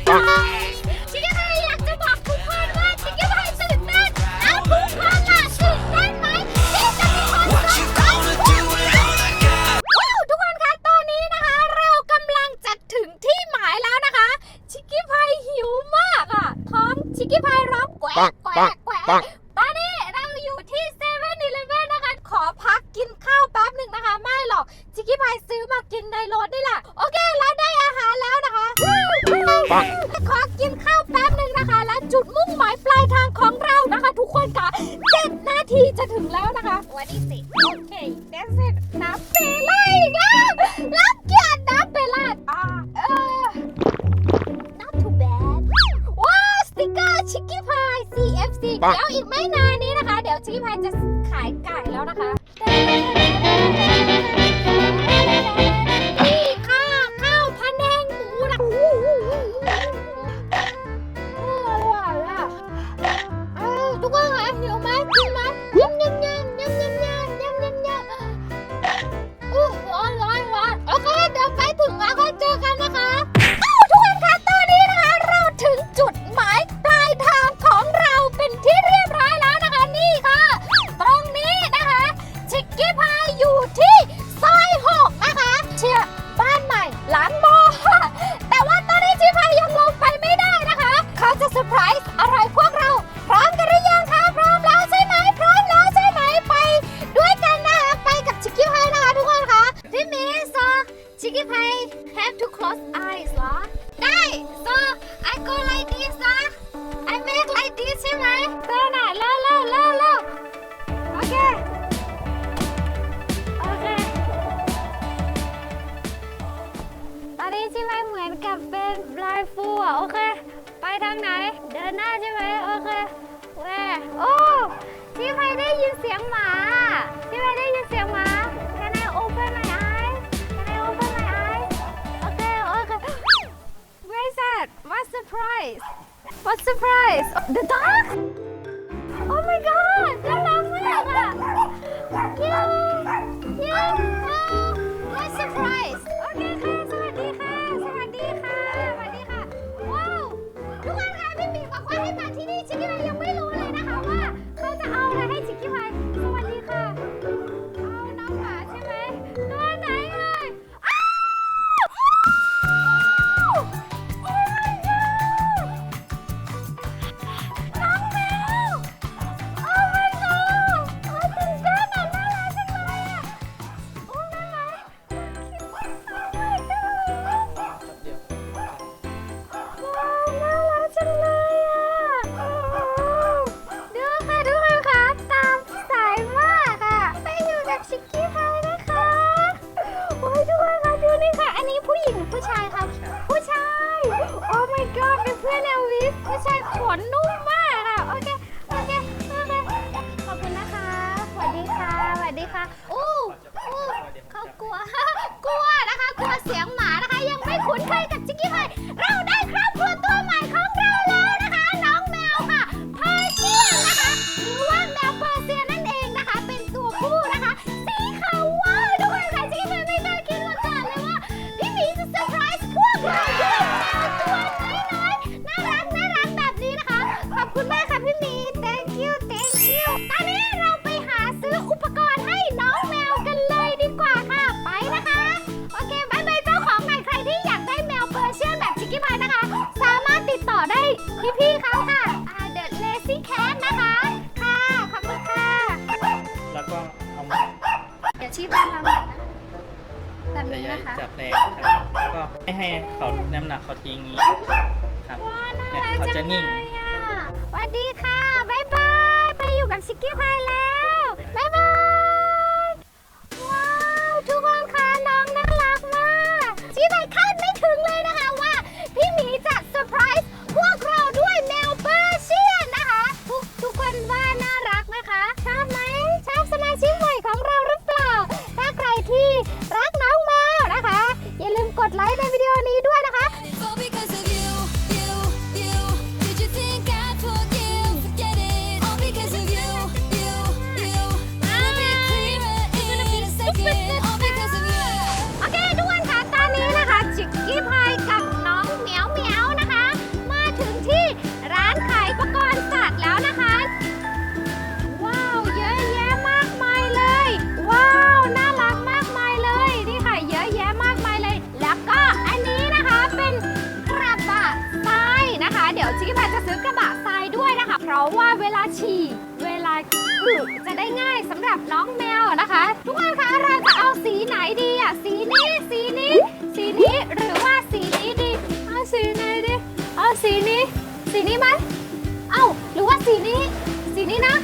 ชิคกี้พายอยากจะบอกทุกคนว่าชิคกี้พายตื่นเต้นแล้วทุกคนล่ะตื่นเต้นไหมที่จะมีคนว้าวทุกคนคะตอนนี้นะคะเรากำลังจะถึงที่หมายแล้วนะคะชิคกี้พายหิวมากอ่ะท้องชิคกี้พายร้องแกวกแกวกแกวกตอนนี้เราอยู่ที่เซเว่นอีเลฟเว่นนะคะขอพักกินข้าวแป๊บหนึ่งนะคะไม่หรอกชิคกี้พายซื้อมากินในรถนี่แหละโอเคเราได้อาหารแล้วนะคะขอกินข้าวแป๊บหนึ่งนะคะและจุดมุ่งหมายปลายทางของเรานะคะทุกคนค่ะ7 นาทีจะถึงแล้วนะคะวันที่10โอเค that's it น้ำเปล่าอีกแล้วรับเกียรติน้ำเปล่าnot too bad ว้าสติกเกอร์ชิคกี้พาย CFC เดี๋ยวอีกไม่นานนี้นะคะเดี๋ยวชิคกี้พายจะขายไก่แล้วนะคะนี่ค่ะข้าวพะแนงหมูนะทุกคนค่ะหิวไหมกินไหมยำร้อนโอเคเดี๋ยวไปถึงแล้วก็เจอกันนะคะทุกคนคะตอนนี้นะคะเราถึงจุดหมายปลายทางของเราเป็นที่เรียบร้อยแล้วนะคะนี่ค่ะตรงนี้นะคะชิคกี้พายอยู่ที่ซอย6นะคะเชียร์บ้านใหม่หลังโมค่ะแต่ว่าตอนนี้ชิคกี้พายยังลงไปไม่ได้นะคะเขาจะเซอร์ไพรส์อะไรพวกเราพร้อมกันหรือยังคะพร้อมแล้วใช่ไหมพร้อมแล้วใช่ไหมไปด้วยกันนะคะไปกับชิคกี้พายนะคะทุกคนคะพี่เมย์ซอชิคกี้พาย have to close eyes เหรอได้ so I go like this นะ I make like this ใช่ไหมเดินหน่อยเร็วโอเคตอนนี้ใช่ไหมเหมือนกับเป็นบลายฟูอ่ะโอเคไปทางไหนเดินหน้าใช่ไหมโอเคแหวโอ้ที่ไม่ได้ยินเสียงหมาที่ไม่ได้ยินเสียงหมา Can I open my eyes Can I open my eyes โอเคWhere is that What surprise What surprise The dog Oh my god น่ารักมากอ่ะ Yeah What surprise โอเคค่ะสวัสดีค่ะว้าวทุกคนคะพี่ปีบอกว่าให้มาที่นี่ชิคกี้พายยังไม่รู้เลยนะคะว่าเขาจะเอาอะไรให้ชิคกี้พายสวัสดีค่ะเอาน้องหมาใช่ไหมตัวไหนเอ่ยอ้าวโอ้ my god น้องแมวโอ้ my god โอ้ตื่นเต้นอ่ะน่ารักจังเลยอ่ะโอ้น่ารักโอ้ my god ว้าวน่ารักจังเลยอ่ะดูค่ะทุกคนคะตามสายมากอ่ะไปอยู่กับชิคกี้พายนะคะโอ้ยทุกคนคะดูนี่ค่ะอันนี้ผู้หญิงหรือผู้ชายครับผู้ชายโอ้ my god เป็นเพื่อนเอลวิสผู้ชายขนนุ่มมากอ่ะโอเคขอบคุณนะคะสวัสดีค่ะอู้เขากลัวนะคะกลัวเสียงหมานะคะยังไม่คุ้นเคยกับชิคกี้พายเราได้ครอบครัวตัวใหม่ของเราแล้วนะคะน้องแมวค่ะเพอร์เซียนนะคะหรือว่าแมวเพอร์เซียนนั่นเองนะคะเป็นตัวผู้นะคะสีขาวว้าวทุกคนค่ะชิคกี้พายไม่เคยคิดมาก่อนเลยว่าพี่หมีจะเซอร์ไพรส์พวกเราด้วยแมวตัวน้อยๆน่ารักแบบนี้นะคะขอบคุณมากค่ะพี่หมี thank you ตอนนี้เราไปหาซื้ออุปกรณ์ให้น้องแมวกันเลยดีกว่าค่ะไปนะคะโอเคบายบายเจ้าของใหม่ใครที่อยากได้แมวเปอร์เซียนแบบชิคกี้พายนะคะสามารถติดต่อได้พี่เขาค่ะThe Lazy Cat นะคะค่ะขอบคุณค่ะแล้วก็เอามา เดี๋ยวชี้บ้านเราหน่อยนะแบบนี้นะคะ จับแรงครับแล้วก็ไม่ให้เขาน้ำหนักเขาทิ้งอย่างนี้ครับเนี่ยเขาจะนิ่งสวัสดีค่ะบ๊ายบายไปอยู่กับชิคกี้พายแล้วบ๊ายบายว้าวทุกคนคะน้องน่ารักมากชิคกี้พายคาดไม่ถึงเลยนะคะว่าพี่หมีจะเซอร์ไพรส์พวกเราด้วยแมวเปอร์เซียนนะคะทุกคนว่าน่ารักนะคะชอบไหมชอบสมาชิกใหม่ของเราหรือเปล่าถ้าใครที่รักน้องแมวนะคะอย่าลืมกดไลค์ในวิดีโอนี้ด้วยนะคะ ราะว่าเวลาฉี่เวลาอึจะได้ง่ายสำหรับน้องแมวนะคะ ทุกคนคะเราจะเอาสีไหนดีอ่ะสีนี้สีนี้สีนี้หรือว่าสีนี้ดีเอาสีไหนดีเอาสีนี้สีนี้ไหมเอ้าหรือว่าสีนี้สีนี้นะ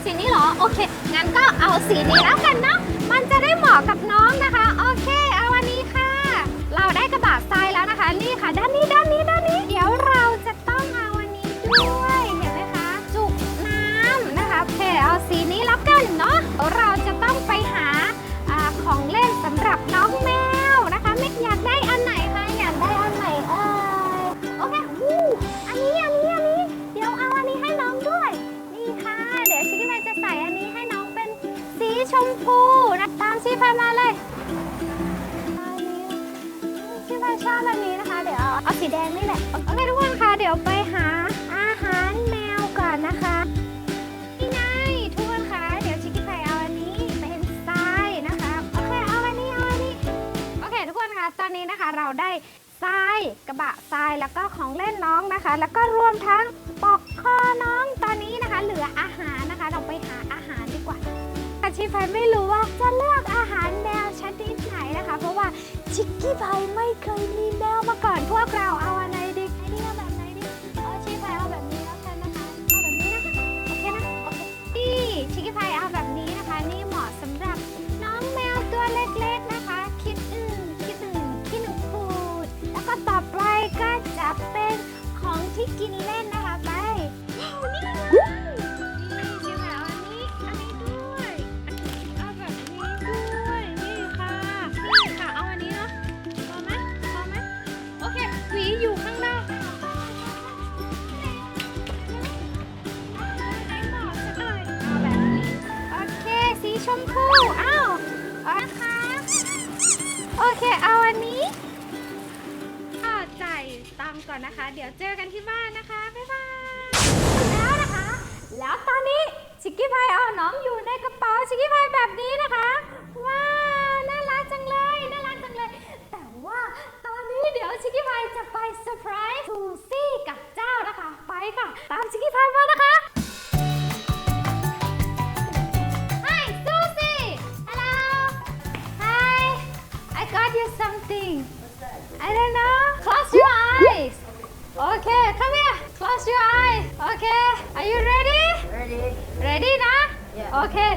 สีนี้เหรอโอเคงั้นก็เอาสีนี้แล้วกันเนาะมันจะได้เหมาะกับน้องนะคะโอเคเอาวันนี้ค่ะเราได้กระบะทรายแล้วนะคะนี่ค่ะด้านนี้เดี๋ยวเราจะต้องเอาอันนี้ด้วยเห็นไหมคะจุกน้ำนะคะโอเคเอาสีนี้แล้วกันเนาะเราจะต้องไปหาของเล่นสำหรับน้องแมวนะคะไม่อยากได้อันไหนคะอยากได้อันไหนโอเคอันนี้เดี๋ยวเอาอันนี้ให้น้องด้วยนี่ค่ะเดี๋ยวชิคกี้พายจะใส่อันนี้ให้น้องเป็นสีชมพูนะตามชิคกี้พายมาเลยชิคกี้พายชอบแบบนี้นะคะเดี๋ยวเอาสีแดงนี่แหละโอเคทุกคนคะเดี๋ยวไปหาอาหารแมวก่อนนะคะนี่ไงทุกคนคะเดี๋ยวชิคกี้พายเอาอันนี้เป็นทรายนะคะโอเคเอาอันนี้โอเคทุกคนคะตอนนี้นะคะเราได้ทรายกระบะทรายแล้วก็ของเล่นน้องนะคะแล้วก็รวมทั้งปลอกคอน้องตอนนี้นะคะเหลืออาหารนะคะเราไปหาอาหารดีกว่าชิคกี้พายไม่รู้ว่าจะเลือกอาหารแมวชนิดไหนนะคะเพราะว่าชิคกี้พายไม่เคยมีแมวมาก่อนพวกเราเอาอันไหนดีเอาแบบไหนดีชิคกี้พายเอาแบบนี้แล้วกันนะคะเอาแบบนี้นะคะโอเคนะโอเคนี่ชิคกี้พายเอาแบบนี้นะคะนี่เหมาะสำหรับน้องแมวตัวเล็กๆนะคะคิดขี้หนูปูดแล้วก็ต่อไปก็จะเป็นของที่กินเล่นนะคะไปนี่ชิคกี้พายเอาอันนี้ด้วยเอาแบบนี้ด้วยนี่ค่ะเอาอันนี้เนาะพอไหมโอเคหวีอยู่ข้างหน้าไหนบอกสักหน่อยเอาแบบนี้โอเคสีชมพูอ้าวนะคะโอเคเอาอันนี้จ่ายตังค์ก่อนนะคะเดี๋ยวเจอกันที่บ้านนะคะบ๊ายบายแล้วนะคะแล้วตอนนี้ชิคกี้พายเอาน้องอยู่ในกระเป๋าชิคกี้พายแบบนี้นะคะว้าวน่ารักจังเลยแต่ว่าตอนนี้เดี๋ยวชิคกี้พายจะไปเซอร์ไพรส์ซูซี่กับเจ้านะคะไปค่ะตามชิคกี้พายมานะคะ Hi Susie Hello Hi I got you something I don't know close your eyes Okay come here close your eyes Okay are you readyนะOkay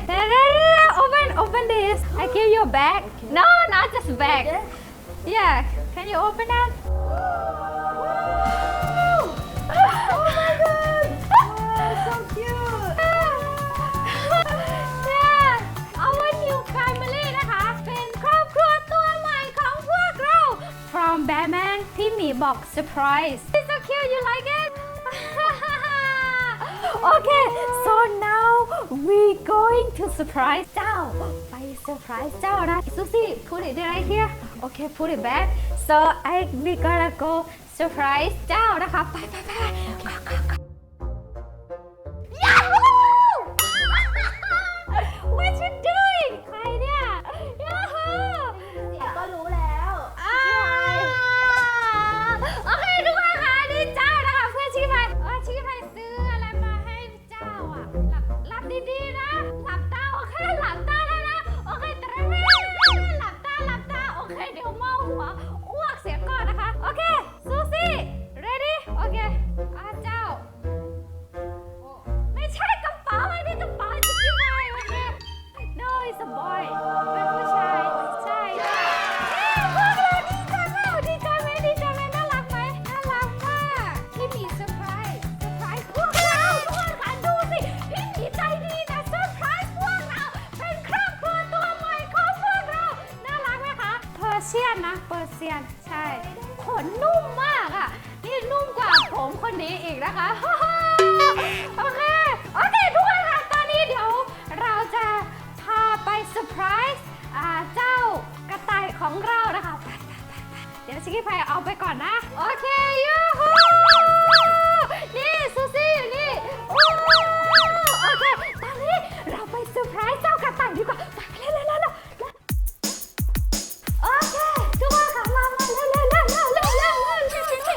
open this I give you a bag No not just bag Yeah can you open that Oh my god so cute Yeah our new family นะคะเป็นครอบครัวตัวใหม่ของพวกเรา From Batman พี่หมีบอก surprise It's so cute you like it Okay so now we going to surprise เจ้าไป surprise เจ้านะ Susie put it right here Okay put it back so we gonna go surprise เจ้านะคะไปYahoo What you doing ใครเนี่ย Yahoo ก็รู้แล้ว โอเคทุกคนคะนี่เจ้านะคะเพื่อนชิคกี้พายซื้ออะไรมาให้เจ้าอ่ะหลับดีๆนะหลับตาโอเคหลับตาแล้วนะโอเคตระเวนหลับตาโอเคเดี๋ยวเมาหัวอ้วกเสียก่อนนะคะโอเคซูซี่ ready โอเคเจ้าไม่ใช่กระเป๋าอันนี้กระเป๋าชิคกี้พายโอเค no it's a boy เป็นผู้ชายใช่พวกเราดีใจไหมน่ารักไหมน่ารักมากพี่หมีเซอร์ไพรส์พวกเราทุกคนค่ะดูสิพี่หมีใจดีนะเซอร์ไพรส์พวกเราเป็นครอบครัวตัวใหม่ของพวกเราน่ารักไหมคะเปอร์เซียนใช่ขนนุ่มมากอ่ะนี่นุ่มกว่าผมคนนี้อีกนะคะโอเคทุกคนค่ะตอนนี้เดี๋ยวเราจะพาไปเซอร์ไพรส์เจ้ากระต่ายของเรานะคะไปเดี๋ยวชิคกี้พายเอาไปก่อนนะโอเคยูฮูนี่ซูซี่อยู่นี่โอเคตอนนี้เราไปเซอร์ไพรส์เจ้ากระต่ายดีกว่าไปเร็วโอเคทุกคนค่ะมาเร็วโอเคเดี๋ยวชิคกี้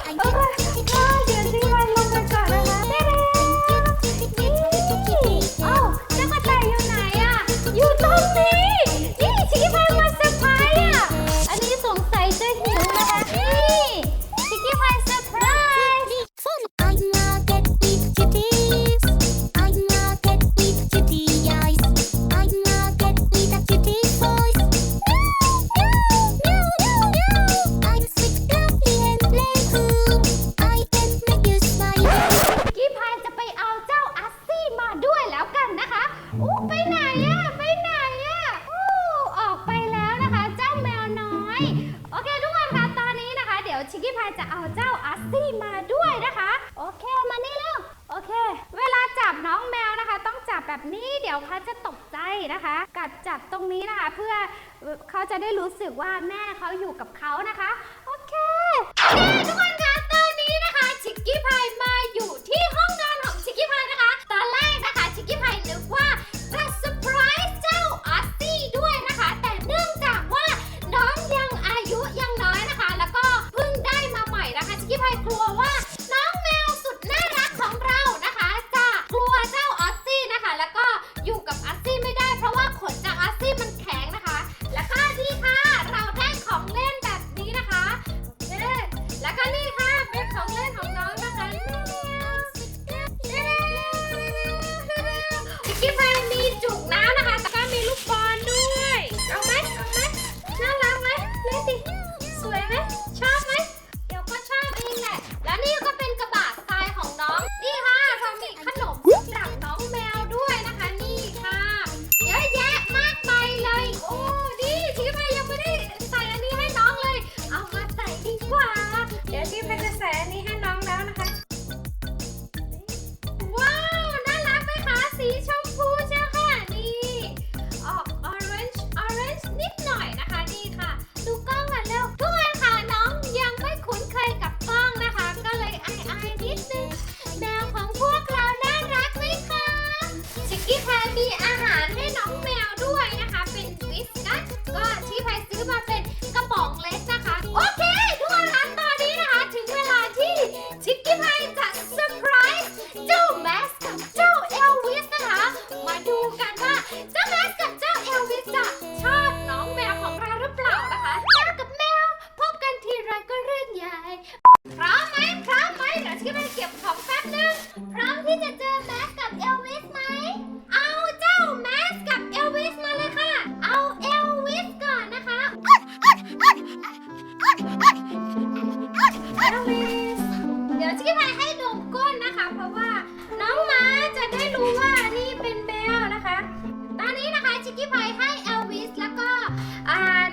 พายลงไปก่อนนะคะ จะเอาเจ้าอัสซี่มาด้วยนะคะโอเคมานี่เร็วโอเคเวลาจับน้องแมวนะคะต้องจับแบบนี้เดี๋ยวเขาจะตกใจนะคะกัดจับตรงนี้นะคะเพื่อเขาจะได้รู้สึกว่าแม่เขาอยู่กับเขานะคะโอเคทุกคนคะตอนนี้นะคะชิคกี้พายมาอยู่ที่ห้องนอนของชิคกี้พายนะคะตอนแรกนะคะชิคกี้พายนึกว่าจะเซอร์ไพรส์เจ้าอัสซี่ด้วยนะคะแต่เนื่องจากว่าน้องยังอายุยังน้อยนะคะแล้วก็เพิ่งได้มาใหม่นะคะชิคกี้พายกลัวว่าน้องแมวสุดน่ารักของเรานะคะจะกลัวเจ้าอัสซี่นะคะแล้วก็อยู่กับอัสซี่ไม่ได้เพราะว่าขนจากอัสซี่มันแข็งนะคะแล้วก็นี่ค่ะเราได้ของเล่นแบบนี้นะคะแล้วก็นี่ค่ะเป็นของเล่นของน้องนะคะชิคกี้พายมีจุกน้ำนะคะแต่ก็มีลูกบอลด้วยเอาไหมน่ารักไหมเล่นดิสวยไหมชอบไหมเดี๋ยวก็ชอบเองแหละแล้วนี่ก็เป็นกระบะทรายของน้องนี่ค่ะเรามีขนมสำหรับน้องแมวด้วยนะคะนี่ค่ะเยอะแยะมากมายเลยโอ้ดีชิคกี้พายยังไม่ได้ใส่อันนี้ให้น้องเลยเอามาใส่ดีกว่าเดี๋ยวชิคกี้พายจะใส่อันนี้ให้น้องแล้วนะคะว้าวน่ารักไหมคะสีชมพูใช่ค่ะนี่ออกออเรนจ์นิดหน่อยนะคะนี่ค่ะดูกล้องกันเร็วทุกคนค่ะน้องยังไม่คุ้นเคยกับกล้องนะคะก็เลยอายนิดนึงแมวของพวกเราน่ารักไหมคะชิคกี้พายมีอาหารให้น้องแมวด้วยนะคะเป็นวิสกัสก็ชิคกี้พายซื้อมาเป็นกระป๋องเล็กนะคะโอเคทุกคนคะตอนนี้นะคะถึงเวลาที่ชิคกี้พายจะเซอร์ไพรส์เจ้าแมสกับเจ้าเอลวิสนะคะมาดูกันว่าเจ้าแมสกับเจ้าเอลวิสจะชอบน้องแมวของเราหรือเปล่านะคะแมวกับแมวพบกันทีไรก็เรื่องใหญ่พร้อมไหมเดี๋ยวชิคกี้พายเก็บของแป๊บนึงพร้อมที่จะเจอแมสกับเอลวิสไหมเอาเจ้าแมสกับเอลวิสมาเลยค่ะเอาเอลวิสก่อนนะคะเอลวิสเดี๋ยวชิคกี้พายให้ดมก้นนะคะเพราะว่าน้องหมาจะได้รู้ว่านี่เป็นแมวนะคะตอนนี้นะคะชิคกี้พายให้เอลวิสแล้วก็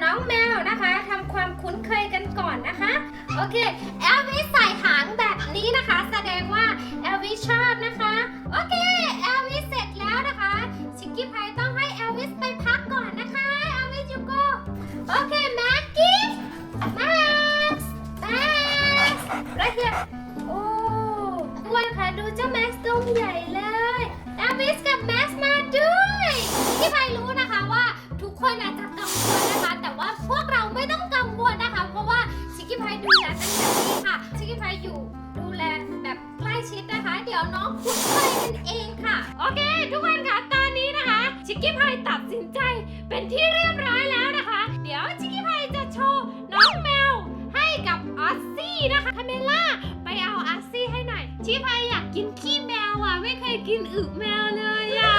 น้องแมวนะคะทำความคุ้นเคยกันก่อนนะคะโอเคเอลวิสใส่หางแบบนี้นะคะแสดงว่าเอลวิสชอบนะคะโอเคเอลวิสเสร็จแล้วนะคะชิคกี้พายต้องให้เอลวิสไปพักก่อนนะคะเอลวิสยูโกโอเคแม็กกี้แม็กซ์right here โอ้ทุกคนค่ะดูเจ้าแม็กซ์ตัวใหญ่เลยเอลวิสกับแม็กซ์มาด้วยชิคกี้พายรู้นะคะว่าทุกคนอาจจะกังวลนะคะแต่ว่าพวกเราไม่ต้องกังวลนะคะเพราะว่าชิคกี้พายดูแลกันแบบนี้ค่ะชิคกี้พายอยู่ดูแลแบบใกล้ชิดนะคะเดี๋ยวน้องคุ้นเคยกันเองค่ะโอเคทุกคนค่ะตอนนี้นะคะชิคกี้พายตัดสินใจเป็นที่เรียบร้อยแล้วนะคะเดี๋ยวชิคกี้พายจะโชว์น้องแมวให้กับอัสซี่นะคะคาเมล่าไปเอาอัสซี่ให้หน่อยชิคกี้พายอยากกินขี้แมวอ่ะไม่เคยกินอึแมวเลยอ่ะ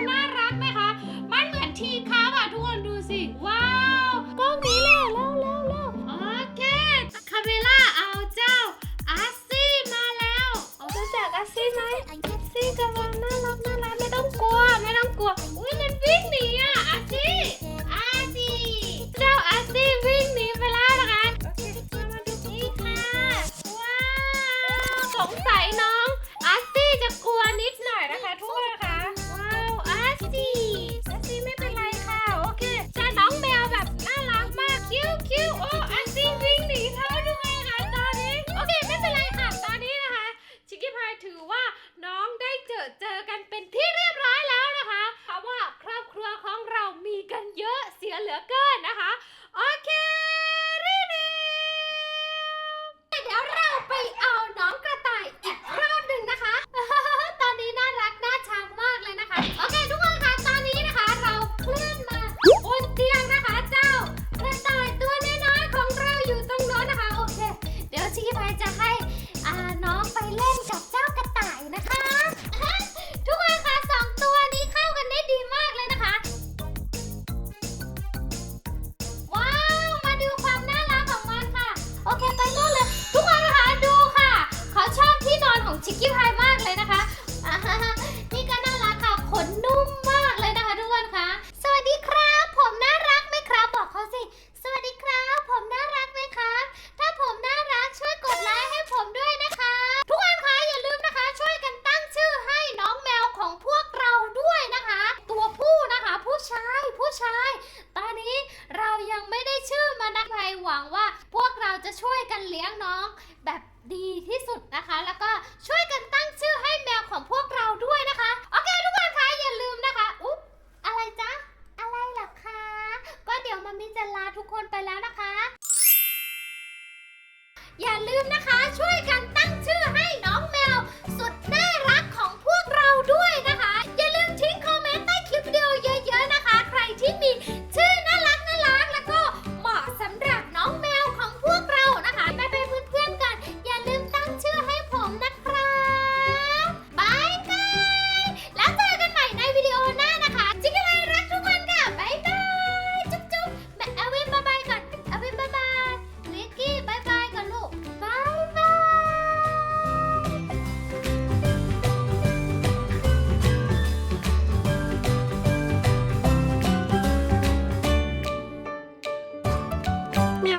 น่ารักไหมคะมันเหมือนทีครับอ่ะทุกคนดูสิว้าวกล้องนี้เร็วโอเคคาเมล่าเอาเจ้าอัสซี่มาแล้วรู้จักอัสซี่ไหมอัสซี่กำลังน่ารักไม่ต้องกลัวอุ้ยมันวิ่งหนีอ่ะอัสซี่เจ้าอัสซี่วิ่งหนีไปแล้วนะคะโอเคมาดูนี่ค่ะว้าวสงสัยน้องอัสซี่จะกลัวนิดหน่อยนะคะทุกคนค่ะว้าวอัสซี่ไม่เป็นไรค่ะโอเคเจ้าน้องแมวแบบน่ารักมากคิ้วโอ้อัสซี่วิ่งหนีเธอด้วยค่ะตอนนี้โอเคไม่เป็นไรค่ะตอนนี้นะคะชิคกี้พายถือว่าน้องได้เจอกันเป็นที่เรียบร้อยแล้วนะคะเพราะว่าครอบครัวของเรามีกันเยอะเสียเหลือเกินนะคะโอเคเดี๋ยวเราไปเอาน้องกระต่ายอีกรอบหนึ่งนะคะ ตอนนี้น่ารักน่าชังมากเลยนะคะโอเคทุกคนค่ะตอนนี้นะคะเราเคลื่อนมาบนเตียงนะคะเจ้ากระต่ายตัวน้อยๆของเราอยู่ตรงโน้นนะคะโอเคเดี๋ยวชิคกี้พายจะให้น้องไปเล่นกับเจ้ากระต่ายนะคะ ทุกคนค่ะสองตัวนี้เข้ากันได้ดีมากเลยนะคะ ว้าวมาดูความน่ารักของมันค่ะโอเคไปนู่นเลยทุกคนนะคะดูค่ะเขาชอบที่นอนของชิคกี้พายมากเลยนะคะนี่ก็น่ารักค่ะขนนุ่มมากเลยนะคะทุกคนค่ะสวัสดีครับผมน่ารักไหมครับบอกเขาสิสวัสดีครับผมน่ารักไหมครับถ้าผมน่า ลืมนะคะ ช่วยกันตั้ง